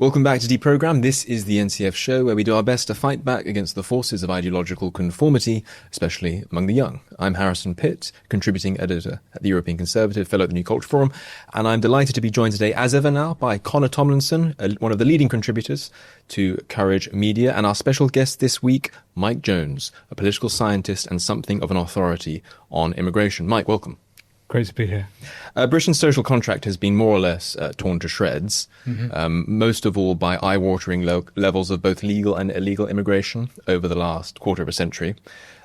Welcome back to Deprogram. This is the NCF show where we do our best to fight back against the forces of ideological conformity, especially among the young. I'm Harrison Pitt, contributing editor at the European Conservative, fellow at the New Culture Forum, and I'm delighted to be joined today, as ever now, by Connor Tomlinson, one of the leading contributors to Courage Media, and our special guest this week, Mike Jones, a political scientist and something of an authority on immigration. Mike, welcome. Great to be here. Britain's social contract has been more or less torn to shreds, most of all by eye-watering levels of both legal and illegal immigration over the last quarter of a century.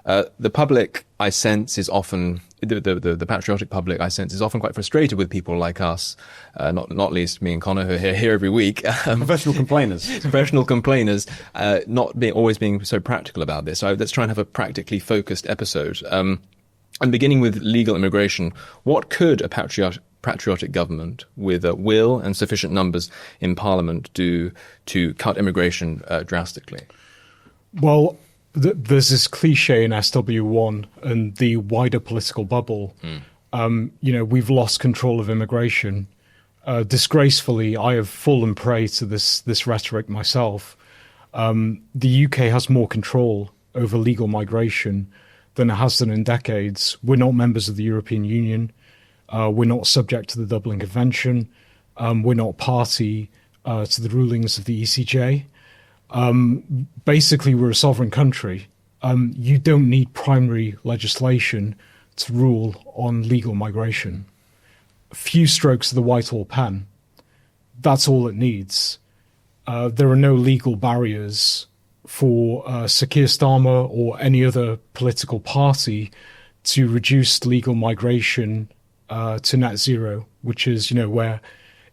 The public, I sense, is often, the patriotic public, I sense, is often quite frustrated with people like us, not least me and Connor, who are here every week. Professional complainers. Professional complainers, always being so practical about this. So let's try and have a practically focused episode. And beginning with legal immigration, what could a patriotic government with a will and sufficient numbers in Parliament do to cut immigration drastically? Well, there's this cliche in SW1 and the wider political bubble. We've lost control of immigration. Disgracefully, I have fallen prey to this rhetoric myself. The UK has more control over legal migration than it has done in decades. We're not members of the European Union. We're not subject to the Dublin Convention. We're not party to the rulings of the ECJ. Basically, we're a sovereign country. You don't need primary legislation to rule on legal migration. A few strokes of the Whitehall pen. That's all it needs. There are no legal barriers for Sakir Starmer or any other political party to reduce legal migration to net zero, which is, where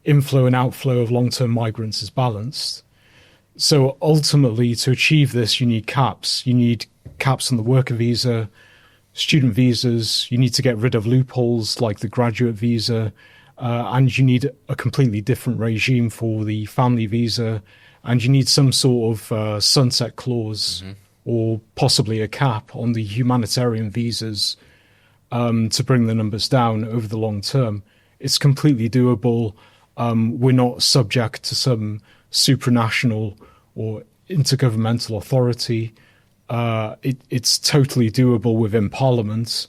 inflow and outflow of long-term migrants is balanced. So ultimately, to achieve this, you need caps. You need caps on the worker visa, student visas. You need to get rid of loopholes like the graduate visa, and you need a completely different regime for the family visa. And you need some sort of sunset clause or possibly a cap on the humanitarian visas to bring the numbers down over the long term. It's completely doable. We're not subject to some supranational or intergovernmental authority. It's totally doable within Parliament.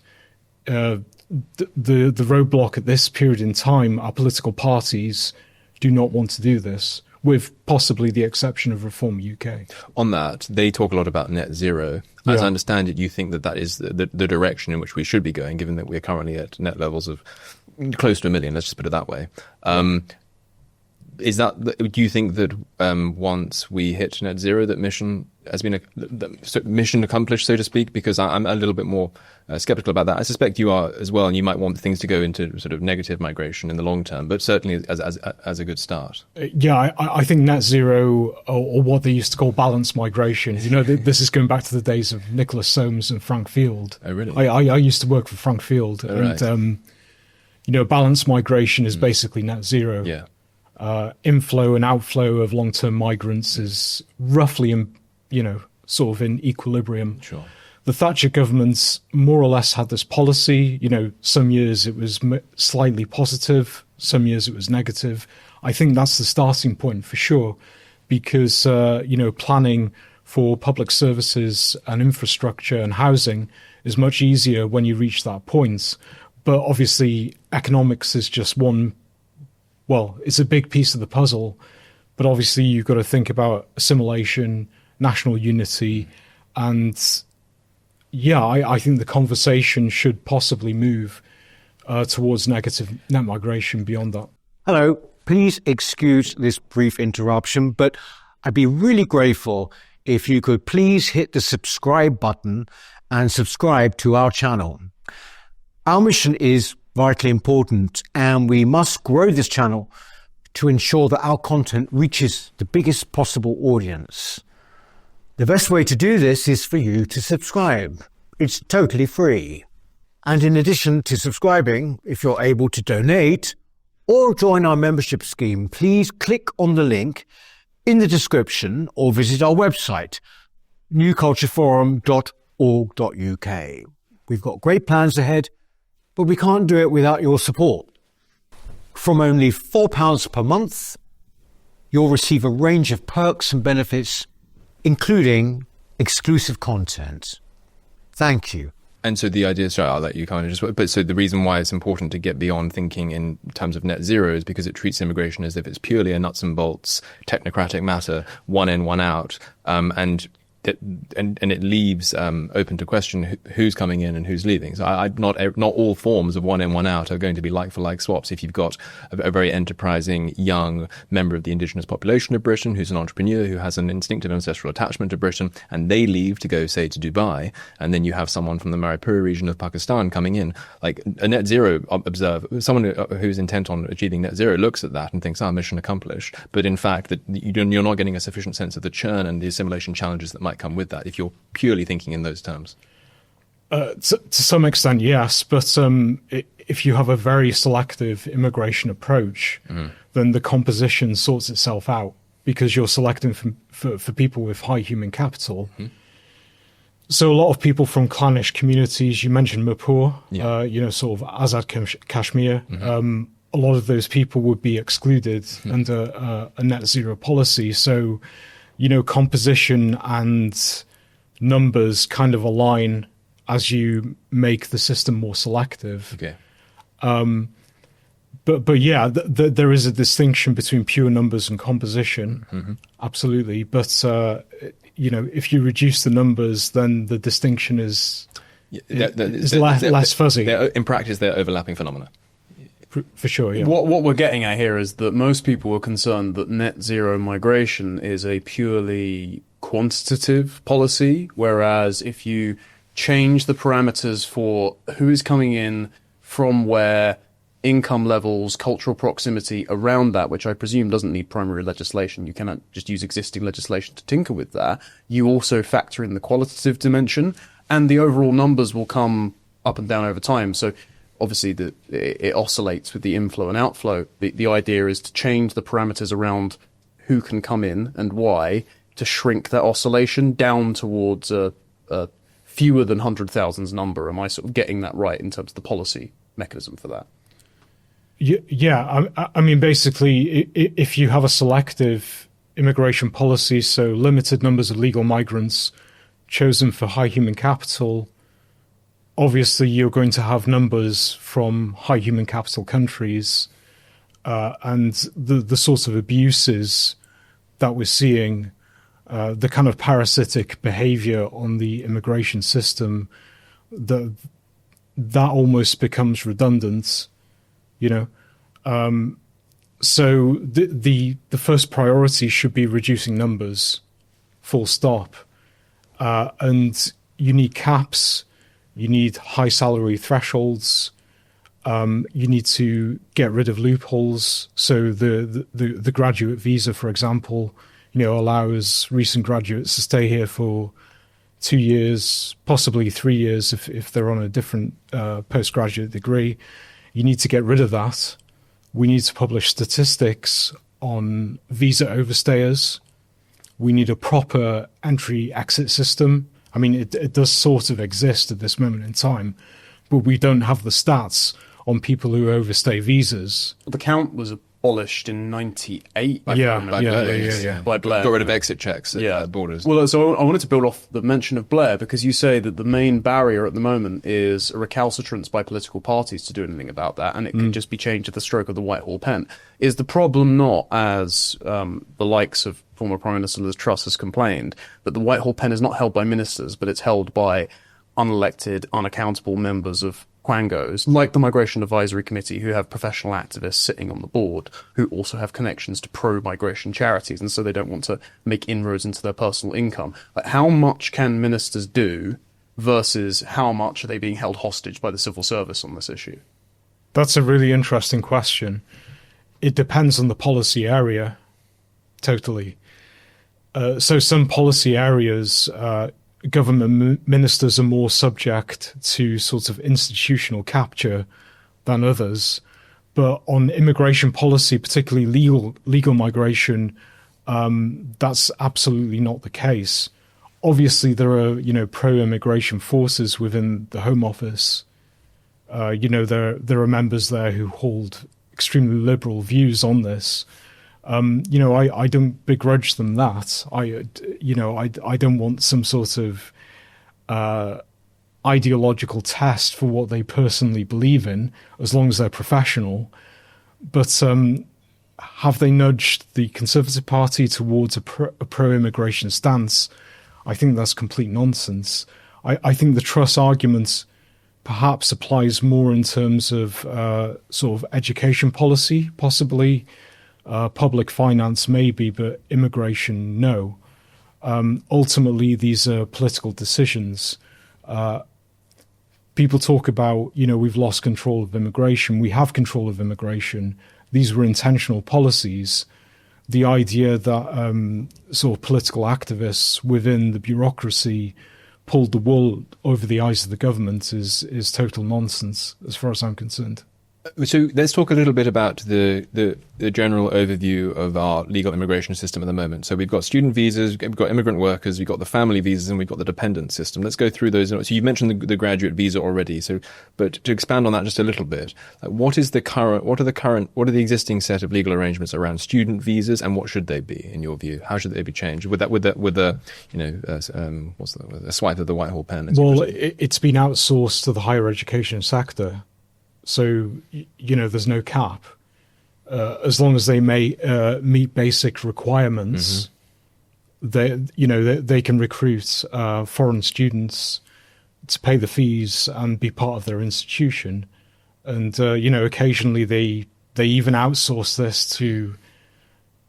The roadblock at this period in time, our political parties do not want to do this, with possibly the exception of Reform UK. On that, they talk a lot about net zero. As I understand it, you think that is the direction in which we should be going, given that we're currently at net levels of close to 1 million, let's just put it that way. Do you think that once we hit net zero, that mission has been mission accomplished, so to speak? Because I'm a little bit more skeptical about that. I suspect you are as well, and you might want things to go into sort of negative migration in the long term, but certainly as a good start. I think net zero, or what they used to call balanced migration. This is going back to the days of Nicholas Soames and Frank Field. Oh, really? I used to work for Frank Field, and balanced migration is basically net zero. Yeah. Inflow and outflow of long-term migrants is roughly, sort of in equilibrium. Sure. The Thatcher government more or less had this policy. Some years it was slightly positive, some years it was negative. I think that's the starting point for sure, because, planning for public services and infrastructure and housing is much easier when you reach that point. But obviously, economics is just one. Well, it's a big piece of the puzzle, but obviously you've got to think about assimilation, national unity, and I think the conversation should possibly move towards negative net migration beyond that. Hello, please excuse this brief interruption, but I'd be really grateful if you could please hit the subscribe button and subscribe to our channel. Our mission is vitally important, and we must grow this channel to ensure that our content reaches the biggest possible audience. The best way to do this is for you to subscribe. It's totally free. And in addition to subscribing, if you're able to donate or join our membership scheme, please click on the link in the description or visit our website, newcultureforum.org.uk. We've got great plans ahead, but we can't do it without your support. From only £4 per month, you'll receive a range of perks and benefits, including exclusive content. Thank you. And so the idea, sorry, I'll let you kind of just, but so the reason why it's important to get beyond thinking in terms of net zero is because it treats immigration as if it's purely a nuts and bolts technocratic matter, one in, one out, and it leaves open to question who's coming in and who's leaving. So not all forms of one in, one out are going to be like for like swaps. If you've got a very enterprising young member of the indigenous population of Britain who's an entrepreneur who has an instinctive ancestral attachment to Britain, and they leave to go, say, to Dubai, and then you have someone from the Manipur region of Pakistan coming in, like a net zero observer, someone who's intent on achieving net zero looks at that and thinks, mission accomplished. But in fact, that you're not getting a sufficient sense of the churn and the assimilation challenges that might come with that if you're purely thinking in those terms. To some extent, yes. But if you have a very selective immigration approach, then the composition sorts itself out because you're selecting for people with high human capital. So a lot of people from clannish communities, you mentioned Manipur, sort of Azad Kashmir, a lot of those people would be excluded under a net zero policy. So, composition and numbers kind of align as you make the system more selective. Okay. But yeah, there is a distinction between pure numbers and composition. Absolutely. But, if you reduce the numbers, then the distinction is less fuzzy. In practice, they're overlapping phenomena. For sure, yeah. What we're getting at here is that most people are concerned that net zero migration is a purely quantitative policy, whereas if you change the parameters for who is coming in from where, income levels, cultural proximity around that, which I presume doesn't need primary legislation, you cannot just use existing legislation to tinker with that, you also factor in the qualitative dimension, and the overall numbers will come up and down over time. So obviously, it oscillates with the inflow and outflow. The idea is to change the parameters around who can come in and why to shrink that oscillation down towards a fewer than 100,000s number. Am I sort of getting that right in terms of the policy mechanism for that? Yeah. I mean, basically, if you have a selective immigration policy, so limited numbers of legal migrants chosen for high human capital, obviously, you're going to have numbers from high human capital countries, and the sorts of abuses that we're seeing, the kind of parasitic behavior on the immigration system, that almost becomes redundant, So the first priority should be reducing numbers, full stop, and you need caps. You need high salary thresholds. You need to get rid of loopholes. So the graduate visa, for example, allows recent graduates to stay here for 2 years, possibly 3 years if they're on a different postgraduate degree. You need to get rid of that. We need to publish statistics on visa overstayers. We need a proper entry-exit system. I mean, it does sort of exist at this moment in time, but we don't have the stats on people who overstay visas. The count was abolished in 98. By Blair. Got rid of exit checks at borders. Well, so I wanted to build off the mention of Blair, because you say that the main barrier at the moment is a recalcitrance by political parties to do anything about that, and it can just be changed at the stroke of the Whitehall pen. Is the problem not, as the likes of former Prime Minister Liz Truss has complained, that the Whitehall pen is not held by ministers, but it's held by unelected, unaccountable members of quangos, like the Migration Advisory Committee, who have professional activists sitting on the board, who also have connections to pro-migration charities, and so they don't want to make inroads into their personal income. Like, how much can ministers do versus how much are they being held hostage by the civil service on this issue? That's a really interesting question. It depends on the policy area, totally. So some policy areas, government ministers are more subject to sort of institutional capture than others. But on immigration policy, particularly legal migration, that's absolutely not the case. Obviously, there are pro-immigration forces within the Home Office. There are members there who hold extremely liberal views on this. I don't begrudge them that. I don't want some sort of ideological test for what they personally believe in, as long as they're professional. But have they nudged the Conservative Party towards a pro-immigration stance? I think that's complete nonsense. I think the Truss argument perhaps applies more in terms of sort of education policy, possibly public finance, maybe, but immigration, no. Ultimately, these are political decisions. People talk about, we've lost control of immigration. We have control of immigration. These were intentional policies. The idea that sort of political activists within the bureaucracy pulled the wool over the eyes of the government is total nonsense, as far as I'm concerned. So let's talk a little bit about the general overview of our legal immigration system at the moment. So we've got student visas, we've got immigrant workers, we've got the family visas, and we've got the dependent system. Let's go through those. So you mentioned the graduate visa already. But to expand on that just a little bit, what are the existing set of legal arrangements around student visas, and what should they be in your view? How should they be changed? With a swipe of the Whitehall pen? Well, it's been outsourced to the higher education sector. So, there's no cap. As long as they may meet basic requirements, they can recruit foreign students to pay the fees and be part of their institution. And, occasionally they even outsource this to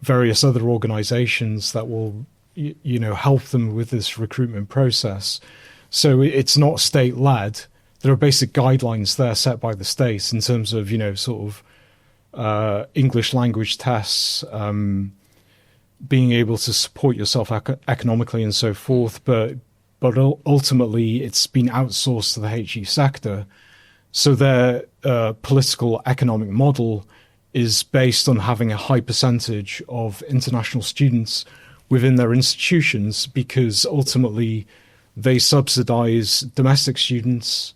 various other organizations that will, help them with this recruitment process. So it's not state-led. There are basic guidelines there set by the state in terms of, English language tests, being able to support yourself economically and so forth. But ultimately, it's been outsourced to the HE sector. So their political economic model is based on having a high percentage of international students within their institutions, because ultimately they subsidize domestic students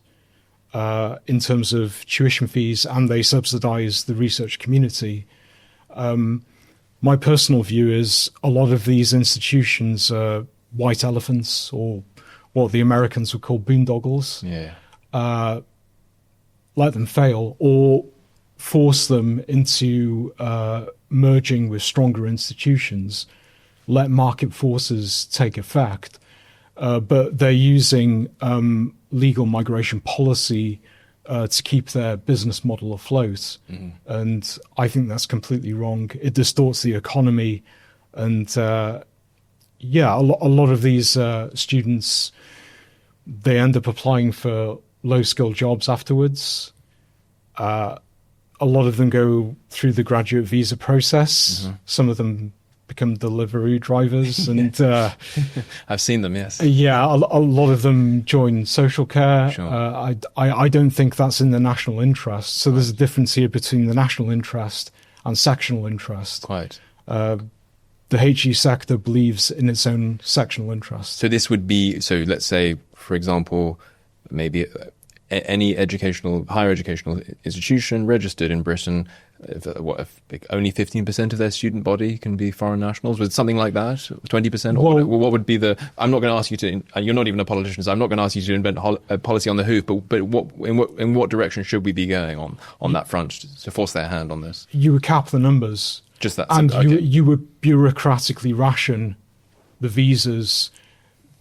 in terms of tuition fees, and they subsidize the research community. My personal view is a lot of these institutions are white elephants, or what the Americans would call boondoggles. Yeah. Let them fail, or force them into merging with stronger institutions. Let market forces take effect. But they're using legal migration policy to keep their business model afloat. And I think that's completely wrong. It distorts the economy. And a lot of these students, they end up applying for low-skilled jobs afterwards. A lot of them go through the graduate visa process. Some of them become delivery drivers, and I've seen them. Yes. Yeah, a lot of them join social care. Sure. I don't think that's in the national interest. So there's a difference here between the national interest and sectional interest. Quite. The HE sector believes in its own sectional interest. So this would be, let's say, for example, maybe any higher educational institution registered in Britain, if only 15% of their student body can be foreign nationals? Was it something like that? 20%? Or what would be the... I'm not going to ask you to... You're not even a politician, so I'm not going to ask you to invent a policy on the hoof, but in what direction should we be going on that front to force their hand on this? You would cap the numbers. Just that. And okay. you would bureaucratically ration the visas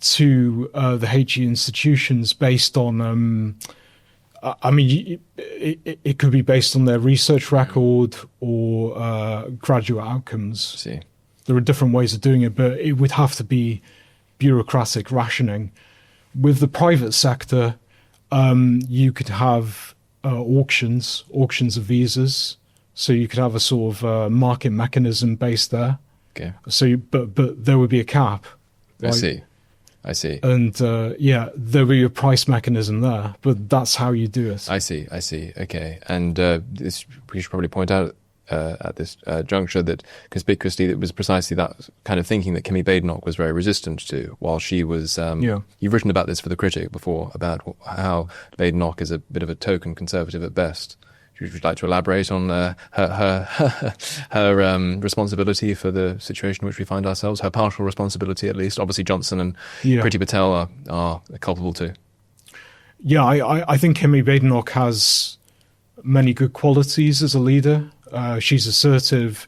to the HE institutions based on... it could be based on their research record or graduate outcomes. See. There are different ways of doing it, but it would have to be bureaucratic rationing. With the private sector, you could have auctions of visas. So you could have a sort of market mechanism based there. Okay. So, but there would be a cap. Right? I see. And there will be a price mechanism there, but that's how you do it. I see. Okay. And we should probably point out at this juncture that conspicuously it was precisely that kind of thinking that Kimmy Badenoch was very resistant to while she was... You've written about this for The Critic before, about how Badenoch is a bit of a token conservative at best. Would you like to elaborate on her responsibility for the situation in which we find ourselves? Her partial responsibility, at least. Obviously, Johnson and Priti Patel are culpable too. Yeah, I think Kimmy Badenoch has many good qualities as a leader. She's assertive.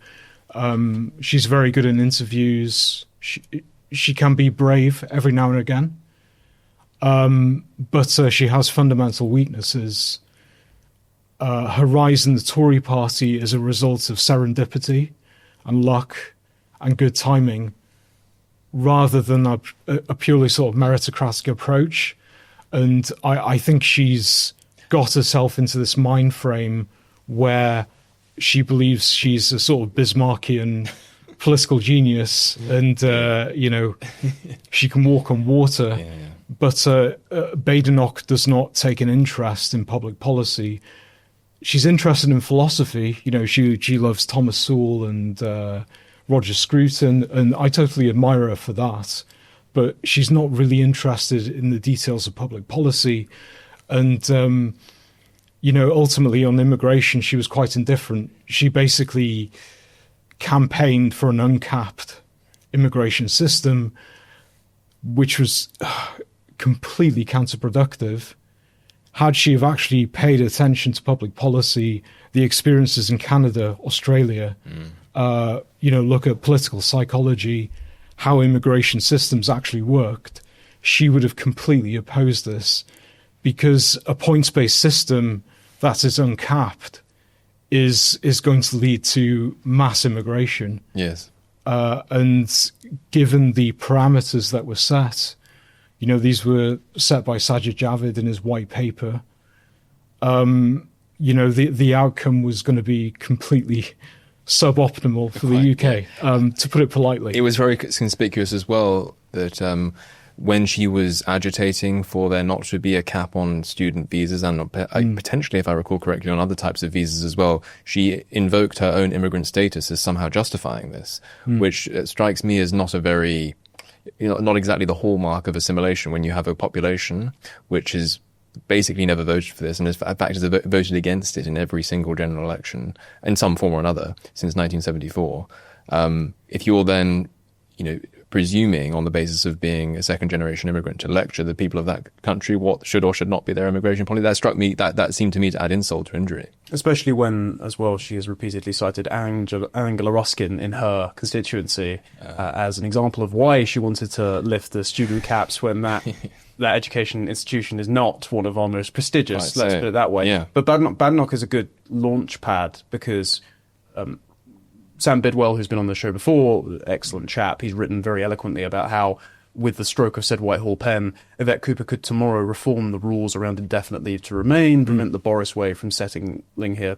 She's very good in interviews. She can be brave every now and again. But she has fundamental weaknesses. Her rise in the Tory party is a result of serendipity and luck and good timing, rather than a purely sort of meritocratic approach. And I think she's got herself into this mind frame where she believes she's a sort of Bismarckian political genius, and she can walk on water. Yeah. But Badenoch does not take an interest in public policy. She's interested in philosophy. She loves Thomas Sowell and Roger Scruton, and I totally admire her for that. But she's not really interested in the details of public policy. And, ultimately on immigration, she was quite indifferent. She basically campaigned for an uncapped immigration system, which was completely counterproductive. Had she have actually paid attention to public policy, the experiences in Canada, Australia, look at political psychology, how immigration systems actually worked, she would have completely opposed this, because a points-based system that is uncapped is going to lead to mass immigration. Yes. And given the parameters that were set, these were set by Sajid Javid in his white paper, the outcome was going to be completely suboptimal for the UK, to put it politely. It was very conspicuous as well that when she was agitating for there not to be a cap on student visas and potentially, if I recall correctly, on other types of visas as well, she invoked her own immigrant status as somehow justifying this, which strikes me as not a very, not exactly the hallmark of assimilation when you have a population which is basically never voted for this and in fact has voted against it in every single general election in some form or another since 1974. If you're then, presuming on the basis of being a second generation immigrant to lecture the people of that country what should or should not be their immigration policy, that struck me, that seemed to me to add insult to injury. Especially when, as well, she has repeatedly cited Angela Ruskin in her constituency as an example of why she wanted to lift the student caps when that education institution is not one of our most prestigious, let's put it that way. Yeah. But Badenoch is a good launch pad because Sam Bidwell, who's been on the show before, excellent chap, he's written very eloquently about how, with the stroke of said Whitehall pen, Yvette Cooper could tomorrow reform the rules around indefinite leave to remain, prevent the Boris way from settling here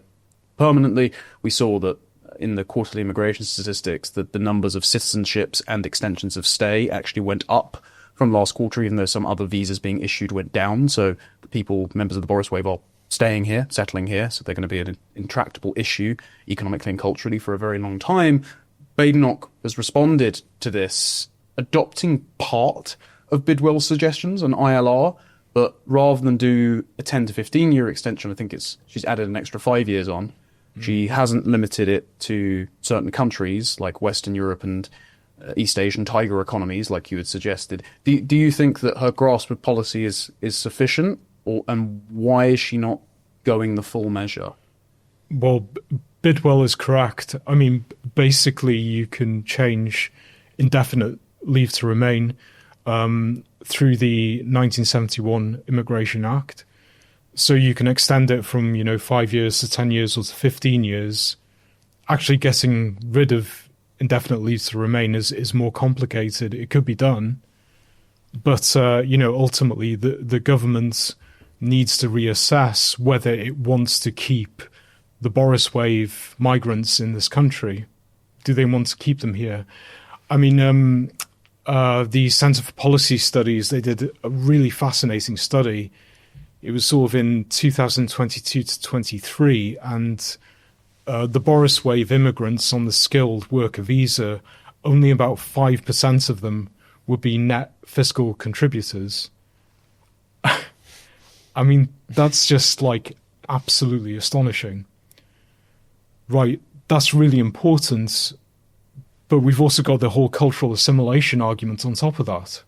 permanently. We saw that in the quarterly immigration statistics that the numbers of citizenships and extensions of stay actually went up from last quarter, even though some other visas being issued went down. So the people, members of the Boris wave, are staying here, settling here, so they're going to be an intractable issue economically and culturally for a very long time. Badenoch has responded to this, adopting part of Bidwell's suggestions on ILR, but rather than do a 10 to 15 year extension, I think she's added an extra 5 years on. She hasn't limited it to certain countries like Western Europe and East Asian tiger economies, like you had suggested. Do you think that her grasp of policy is sufficient? And why is she not going the full measure? Well, Bidwell is correct. I mean, basically, you can change indefinite leave to remain through the 1971 Immigration Act. So you can extend it from, 5 years to 10 years or to 15 years. Actually getting rid of indefinite leave to remain is more complicated. It could be done. But, ultimately, the government needs to reassess whether it wants to keep the Boris wave migrants in this country. Do they want to keep them here? I mean, the Centre for Policy Studies, they did a really fascinating study. It was sort of in 2022 to 23, and the Boris wave immigrants on the skilled worker visa, only about 5% of them would be net fiscal contributors. I mean, that's just like absolutely astonishing. Right, that's really important, but we've also got the whole cultural assimilation argument on top of that.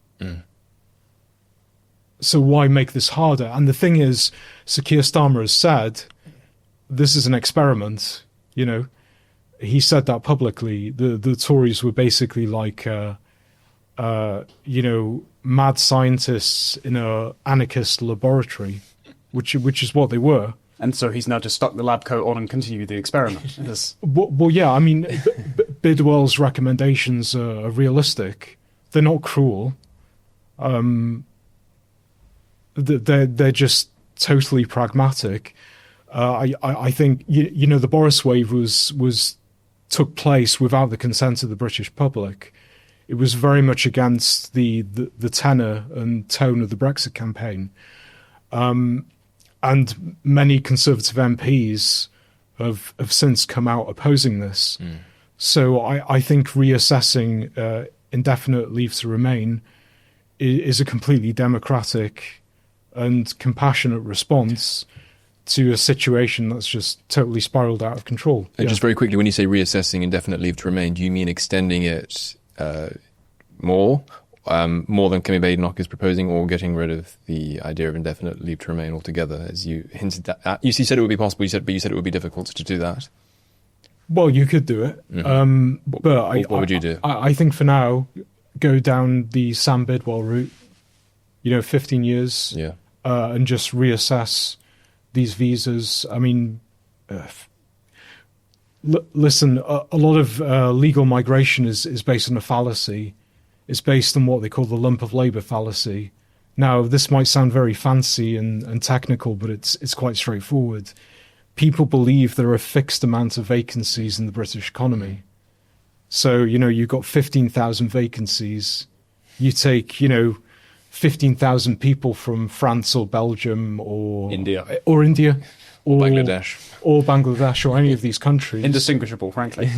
So why make this harder? And the thing is, Sir Keir Starmer has said, this is an experiment, you know. He said that publicly. The Tories were basically like, you know, mad scientists in an anarchist laboratory, which is what they were. And so he's now just stuck the lab coat on and continued the experiment. Well, yeah, I mean, Bidwell's recommendations are realistic. They're not cruel. They're just totally pragmatic. I think you know the Boris wave took place without the consent of the British public. It was very much against the tenor and tone of the Brexit campaign, and many Conservative MPs have since come out opposing this. So I think reassessing indefinite leave to remain is a completely democratic and compassionate response to a situation that's just totally spiraled out of control. Just very quickly, when you say reassessing indefinite leave to remain, do you mean extending it more than Kemi Badenoch is proposing, or getting rid of the idea of indefinite leave to remain altogether, as you hinted at? You said it would be possible, but you said it would be difficult to do that. Well, you could do it. But what would you do? I think for now, go down the Sam Bidwell route, 15 years, and just reassess these visas. I mean, listen, a lot of legal migration is based on a fallacy. It's based on what they call the lump of labour fallacy. Now, this might sound very fancy and technical, but it's quite straightforward. People believe there are a fixed amount of vacancies in the British economy. So, you've got 15,000 vacancies. You take, 15,000 people from France or Belgium or India or Bangladesh or any of these countries. Indistinguishable, frankly.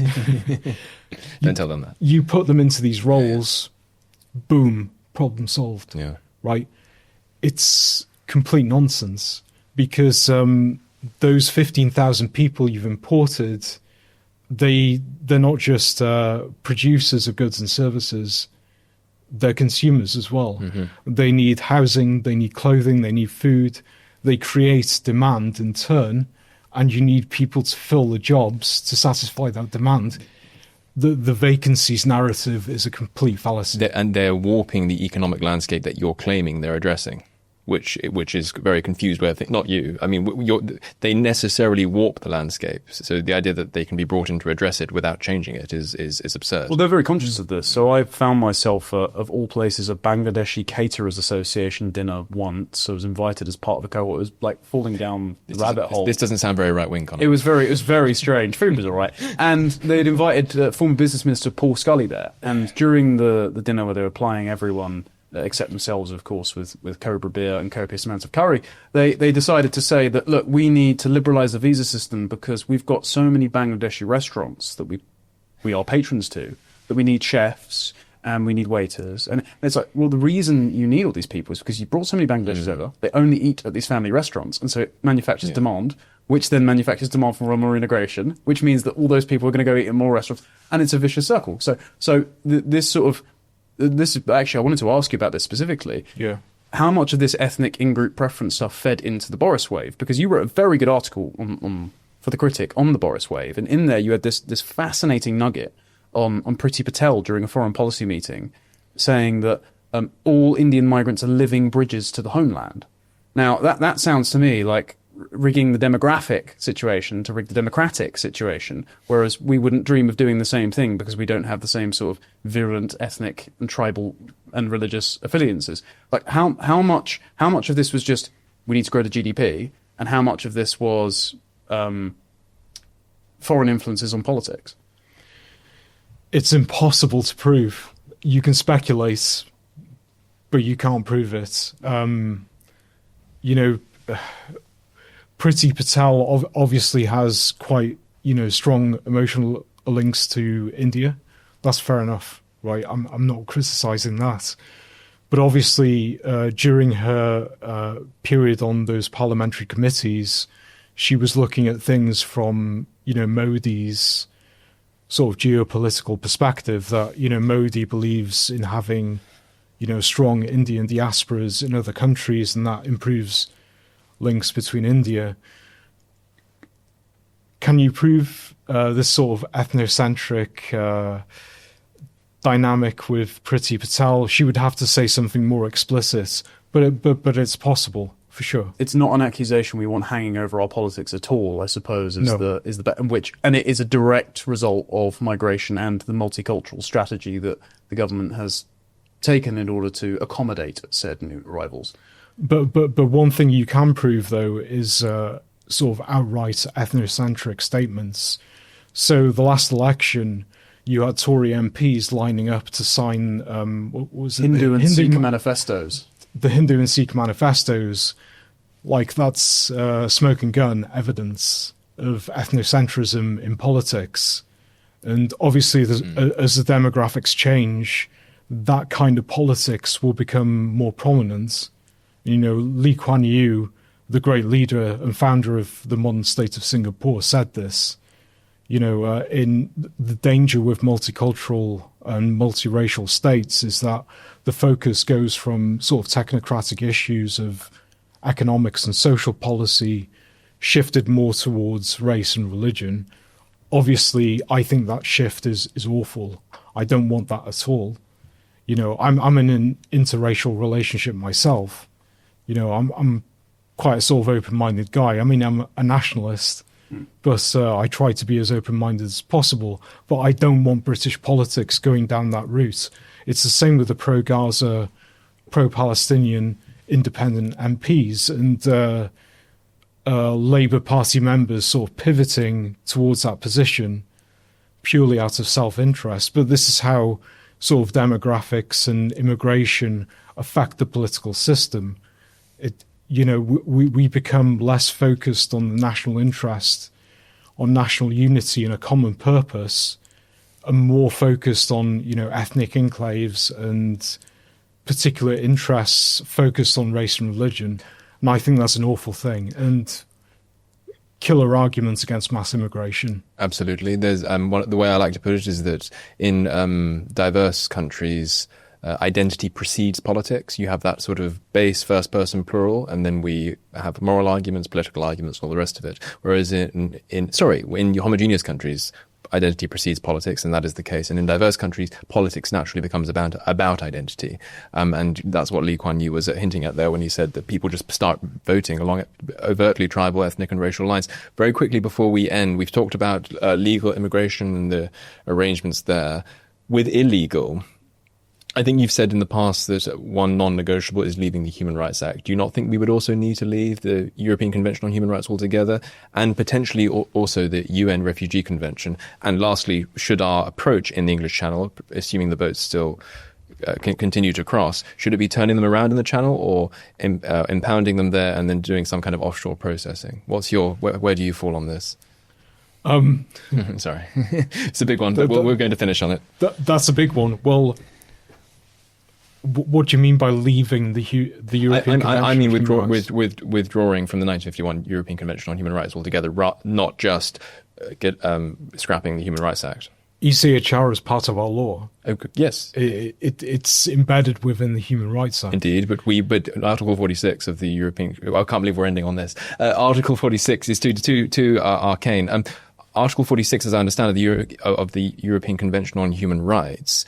Don't tell them that. You put them into these roles, boom, problem solved. Yeah. Right? It's complete nonsense because those 15,000 people you've imported, they're not just producers of goods and services. They're consumers as well. Mm-hmm. They need housing, they need clothing, they need food. They create demand in turn, and you need people to fill the jobs to satisfy that demand. The vacancies narrative is a complete fallacy. They're warping the economic landscape that you're claiming they're addressing, which is a very confused way of thinking. Not you. I mean, they necessarily warp the landscape. So the idea that they can be brought in to address it without changing it is absurd. Well, they're very conscious of this. So I found myself, of all places, a Bangladeshi Caterers Association dinner once. I was invited as part of a cohort. It was like falling down the rabbit hole. This doesn't sound very right-wing, Connor. It was very strange. Food was all right. And they'd invited former Business Minister Paul Scully there. And during the dinner where they were plying everyone, except themselves, of course, with Cobra beer and copious amounts of curry, they decided to say that, look, we need to liberalise the visa system because we've got so many Bangladeshi restaurants that we are patrons to, that we need chefs and we need waiters. And it's like, well, the reason you need all these people is because you brought so many Bangladeshis over, they only eat at these family restaurants, and so it manufactures demand, which then manufactures demand for more integration, which means that all those people are going to go eat in more restaurants, and it's a vicious circle. So this sort of... This actually, I wanted to ask you about this specifically. Yeah. How much of this ethnic in-group preference stuff fed into the Boris wave? Because you wrote a very good article for The Critic on the Boris wave, and in there you had this fascinating nugget on Priti Patel during a foreign policy meeting, saying that all Indian migrants are living bridges to the homeland. Now, that sounds to me like rigging the demographic situation to rig the democratic situation, whereas we wouldn't dream of doing the same thing because we don't have the same sort of virulent ethnic and tribal and religious affiliances. Like how much of this was just we need to grow the GDP, and how much of this was foreign influences on politics? It's impossible to prove. You can speculate, but you can't prove it. Priti Patel obviously has quite, strong emotional links to India. That's fair enough, right? I'm not criticising that. But obviously, during her period on those parliamentary committees, she was looking at things from, Modi's sort of geopolitical perspective, that, Modi believes in having, strong Indian diasporas in other countries, and that improves links between India. Can you prove this sort of ethnocentric dynamic with Priti Patel? She would have to say something more explicit, but it's possible for sure. It's not an accusation we want hanging over our politics at all, I suppose, and it is a direct result of migration and the multicultural strategy that the government has taken in order to accommodate said new arrivals. But one thing you can prove, though, is sort of outright ethnocentric statements. So the last election, you had Tory MPs lining up to sign what was it? Hindu and Sikh manifestos. The Hindu and Sikh manifestos, like that's smoke and gun evidence of ethnocentrism in politics. And obviously, as the demographics change, that kind of politics will become more prominent. Lee Kuan Yew, the great leader and founder of the modern state of Singapore, said this. In the danger with multicultural and multiracial states is that the focus goes from sort of technocratic issues of economics and social policy shifted more towards race and religion. Obviously, I think that shift is awful. I don't want that at all. I'm in an interracial relationship myself. I'm quite a sort of open-minded guy. I mean, I'm a nationalist, but I try to be as open-minded as possible. But I don't want British politics going down that route. It's the same with the pro-Gaza, pro-Palestinian independent MPs and Labour Party members sort of pivoting towards that position purely out of self-interest. But this is how sort of demographics and immigration affect the political system. We become less focused on the national interest, on national unity and a common purpose, and more focused on, ethnic enclaves and particular interests focused on race and religion. And I think that's an awful thing. And killer arguments against mass immigration. Absolutely. There's the way I like to put it is that in diverse countries, identity precedes politics. You have that sort of base first person plural, and then we have moral arguments, political arguments, all the rest of it. Whereas in homogeneous countries, identity precedes politics, and that is the case. And in diverse countries, politics naturally becomes about identity. And that's what Lee Kuan Yew was hinting at there when he said that people just start voting along overtly tribal, ethnic and racial lines. Very quickly before we end, we've talked about legal immigration and the arrangements there. With illegal, I think you've said in the past that one non-negotiable is leaving the Human Rights Act. Do you not think we would also need to leave the European Convention on Human Rights altogether, and potentially also the UN Refugee Convention? And lastly, should our approach in the English Channel, assuming the boats still can continue to cross, should it be turning them around in the Channel or impounding them there and then doing some kind of offshore processing? Where do you fall on this? Sorry, it's a big one, but we're going to finish on it. That's a big one. Well, what do you mean by leaving the European Convention? I mean withdrawing from the 1951 European Convention on Human Rights altogether, not just scrapping the Human Rights Act. ECHR is part of our law. Oh, yes. It's embedded within the Human Rights Act. Indeed, but Article 46 of the European... I can't believe we're ending on this. Article 46 is too arcane. Article 46, as I understand it, of the European Convention on Human Rights,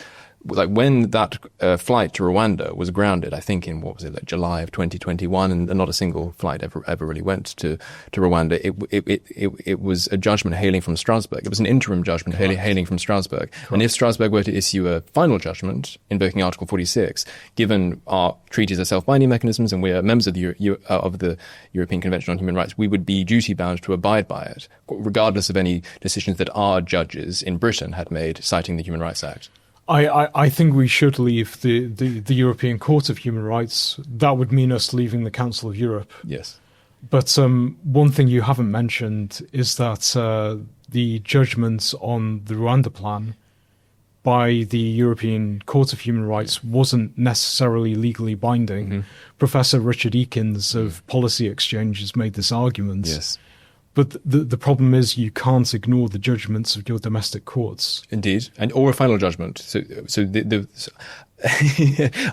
like when that flight to Rwanda was grounded, I think in July of 2021, and not a single flight ever really went to Rwanda. It was a judgment hailing from Strasbourg. It was an interim judgment hailing from Strasbourg. Correct. And if Strasbourg were to issue a final judgment invoking Article 46, given our treaties are self-binding mechanisms and we are members of the European Convention on Human Rights, we would be duty-bound to abide by it, regardless of any decisions that our judges in Britain had made citing the Human Rights Act. I think we should leave the European Court of Human Rights. That would mean us leaving the Council of Europe. Yes. But one thing you haven't mentioned is that the judgment on the Rwanda plan by the European Court of Human Rights wasn't necessarily legally binding. Mm-hmm. Professor Richard Eakins of Policy Exchange has made this argument. Yes. But the problem is you can't ignore the judgments of your domestic courts. Indeed, or a final judgment. So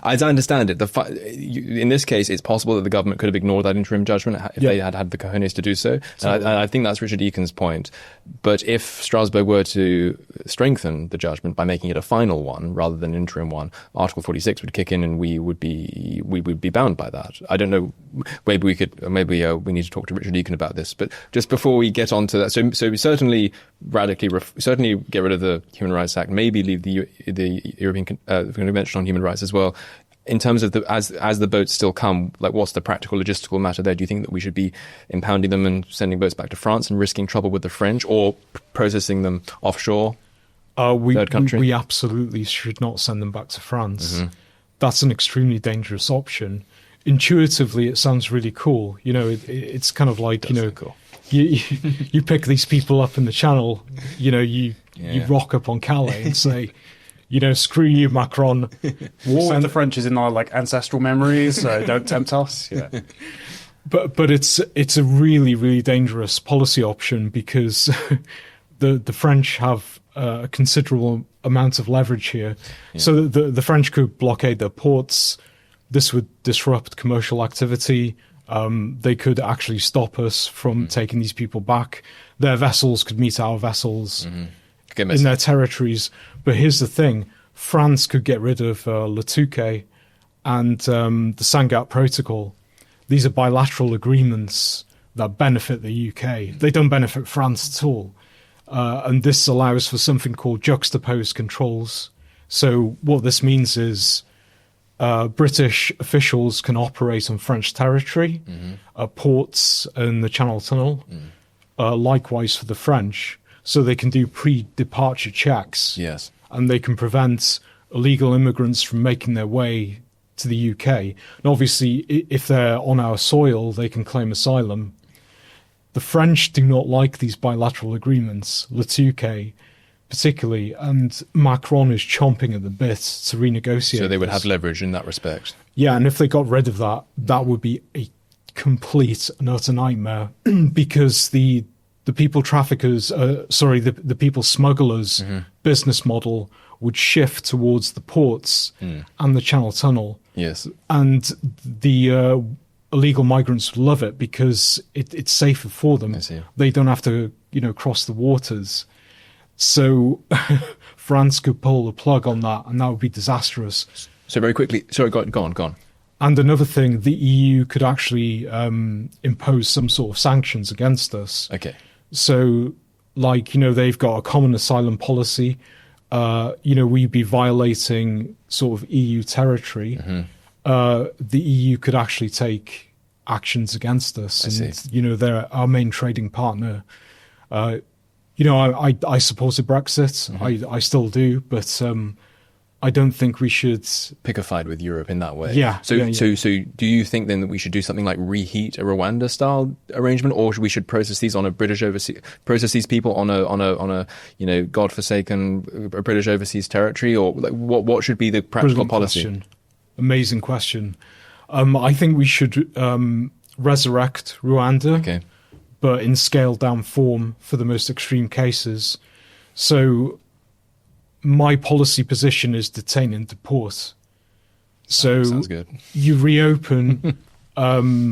as I understand it, in this case, it's possible that the government could have ignored that interim judgment if they had had the cojones to do so. And I think that's Richard Eacon's point. But if Strasbourg were to strengthen the judgment by making it a final one rather than an interim one, Article 46 would kick in, and we would be bound by that. I don't know. Maybe we need to talk to Richard Eaton about this. But just before we get on to that, so we certainly certainly get rid of the Human Rights Act. Maybe leave the European Convention on Human Rights as well. In terms of as the boats still come, like what's the practical logistical matter there? Do you think that we should be impounding them and sending boats back to France and risking trouble with the French, or processing them offshore? Third country? We absolutely should not send them back to France. Mm-hmm. That's an extremely dangerous option. Intuitively, it sounds really cool. It's kind of like, cool. you pick these people up in the Channel, you rock up on Calais and say, screw you, Macron. War with the French is in our ancestral memories, so don't tempt us. Yeah. But it's a really, really dangerous policy option because the French have a considerable amount of leverage here. Yeah. So the French could blockade their ports. This would disrupt commercial activity. They could actually stop us from taking these people back. Their vessels could meet our vessels in their territories. But here's the thing. France could get rid of Le Touquet and the Sangatte Protocol. These are bilateral agreements that benefit the UK. They don't benefit France at all. And this allows for something called juxtaposed controls. So what this means is British officials can operate on French territory, ports and the Channel Tunnel, likewise for the French. So they can do pre-departure checks. Yes. And they can prevent illegal immigrants from making their way to the UK. And obviously, if they're on our soil, they can claim asylum. The French do not like these bilateral agreements, Le Touquet particularly, and Macron is chomping at the bit to renegotiate. So they would have leverage in that respect. Yeah, and if they got rid of that, that would be a complete and utter nightmare because the people traffickers, the people smugglers' business model would shift towards the ports and the Channel Tunnel. Yes. And the illegal migrants love it because it's safer for them. I see. They don't have to, cross the waters. So France could pull the plug on that, and that would be disastrous. So very quickly, sorry, go on. And another thing, the EU could actually impose some sort of sanctions against us. Okay. So, they've got a common asylum policy. We'd be violating sort of EU territory. The EU could actually take actions against us. I see. They're our main trading partner. I supported Brexit. I still do, but I don't think we should pick a fight with Europe in that way. Yeah. So do you think then that we should do something like reheat a Rwanda-style arrangement, or we should process these on a process these people on a godforsaken British overseas territory, or what should be the practical Brilliant policy? Question. Amazing question. I think we should resurrect Rwanda. Okay. But in scaled down form for the most extreme cases. So my policy position is detain and deport. So sounds good. You reopen Haslar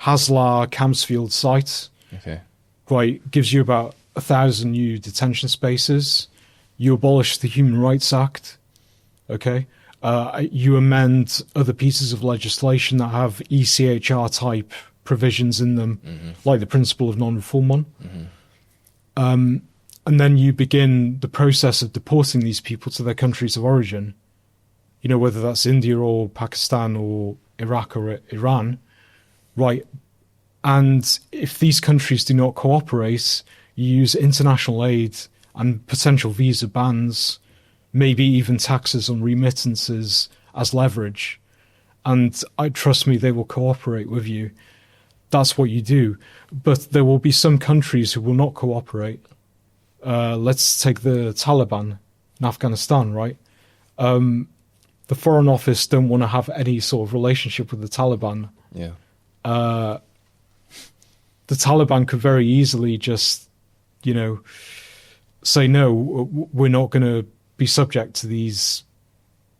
Campsfield site. Okay. Right, gives you about 1,000 new detention spaces. You abolish the Human Rights Act. Okay. You amend other pieces of legislation that have ECHR type provisions in them, like the principle of non-refoulement. And then you begin the process of deporting these people to their countries of origin, whether that's India or Pakistan or Iraq or Iran, right? And if these countries do not cooperate, you use international aid and potential visa bans, maybe even taxes on remittances as leverage. And trust me, they will cooperate with you. That's what you do. But there will be some countries who will not cooperate. Let's take the Taliban in Afghanistan, right? The Foreign Office don't want to have any sort of relationship with the Taliban. Yeah. The the Taliban could very easily just, say, no, we're not going to be subject to these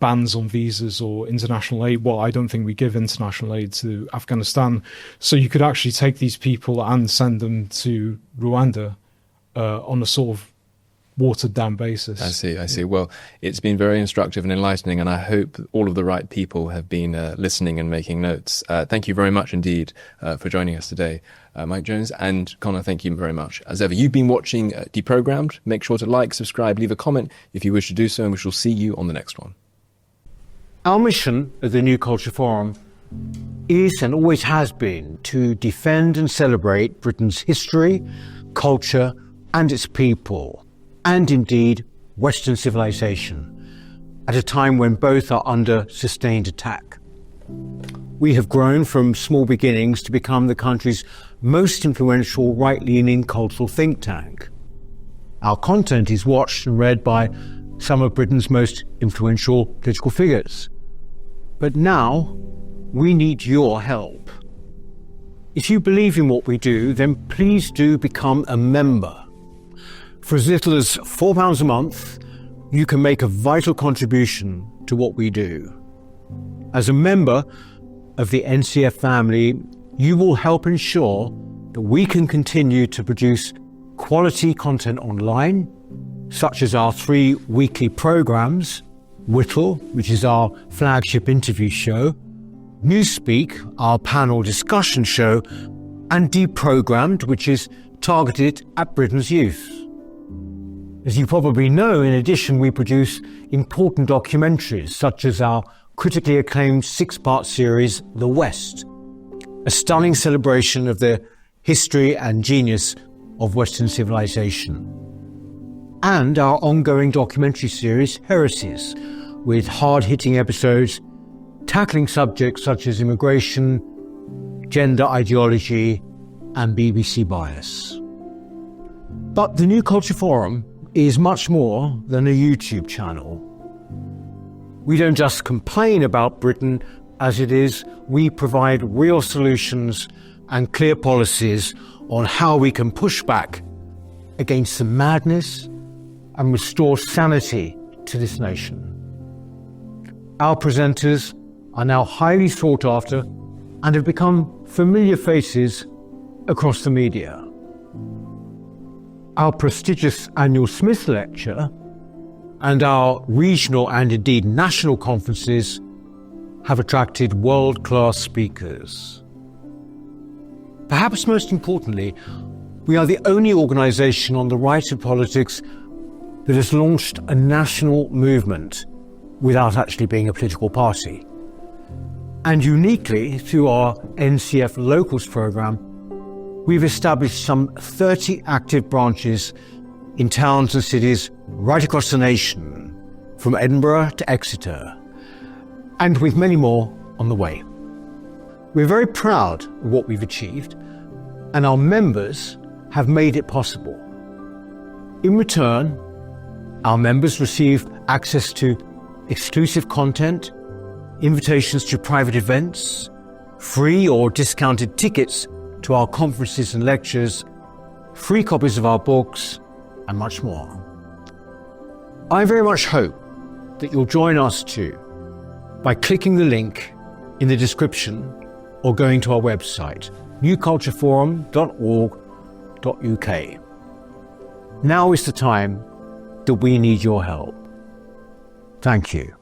bans on visas or international aid. Well, I don't think we give international aid to Afghanistan. So you could actually take these people and send them to Rwanda on a sort of watered down basis. I see. Well, it's been very instructive and enlightening, and I hope all of the right people have been listening and making notes. Thank you very much indeed for joining us today, Mike Jones, and Connor, thank you very much. As ever, you've been watching Deprogrammed. Make sure to like, subscribe, leave a comment if you wish to do so, and we shall see you on the next one. Our mission at the New Culture Forum is and always has been to defend and celebrate Britain's history, culture, and its people, and indeed Western civilization, at a time when both are under sustained attack. We have grown from small beginnings to become the country's most influential right-leaning cultural think tank. Our content is watched and read by some of Britain's most influential political figures. But now, we need your help. If you believe in what we do, then please do become a member. For as little as £4 a month, you can make a vital contribution to what we do. As a member of the NCF family, you will help ensure that we can continue to produce quality content online, such as our 3 weekly programs, Whittle, which is our flagship interview show, Newspeak, our panel discussion show, and Deprogrammed, which is targeted at Britain's youth. As you probably know, in addition, we produce important documentaries, such as our critically acclaimed 6-part series, The West, a stunning celebration of the history and genius of Western civilization, and our ongoing documentary series, Heresies, with hard-hitting episodes tackling subjects such as immigration, gender ideology, and BBC bias. But the New Culture Forum is much more than a YouTube channel. We don't just complain about Britain as it is, we provide real solutions and clear policies on how we can push back against the madness and restore sanity to this nation. Our presenters are now highly sought after and have become familiar faces across the media. Our prestigious annual Smith Lecture and our regional and indeed national conferences have attracted world-class speakers. Perhaps most importantly, we are the only organisation on the right of politics that has launched a national movement without actually being a political party. And uniquely, through our NCF Locals programme, we've established some 30 active branches in towns and cities right across the nation, from Edinburgh to Exeter, and with many more on the way. We're very proud of what we've achieved, and our members have made it possible. In return, our members receive access to exclusive content, invitations to private events, free or discounted tickets to our conferences and lectures, free copies of our books, and much more. I very much hope that you'll join us too by clicking the link in the description or going to our website, newcultureforum.org.uk. Now is the time that we need your help. Thank you.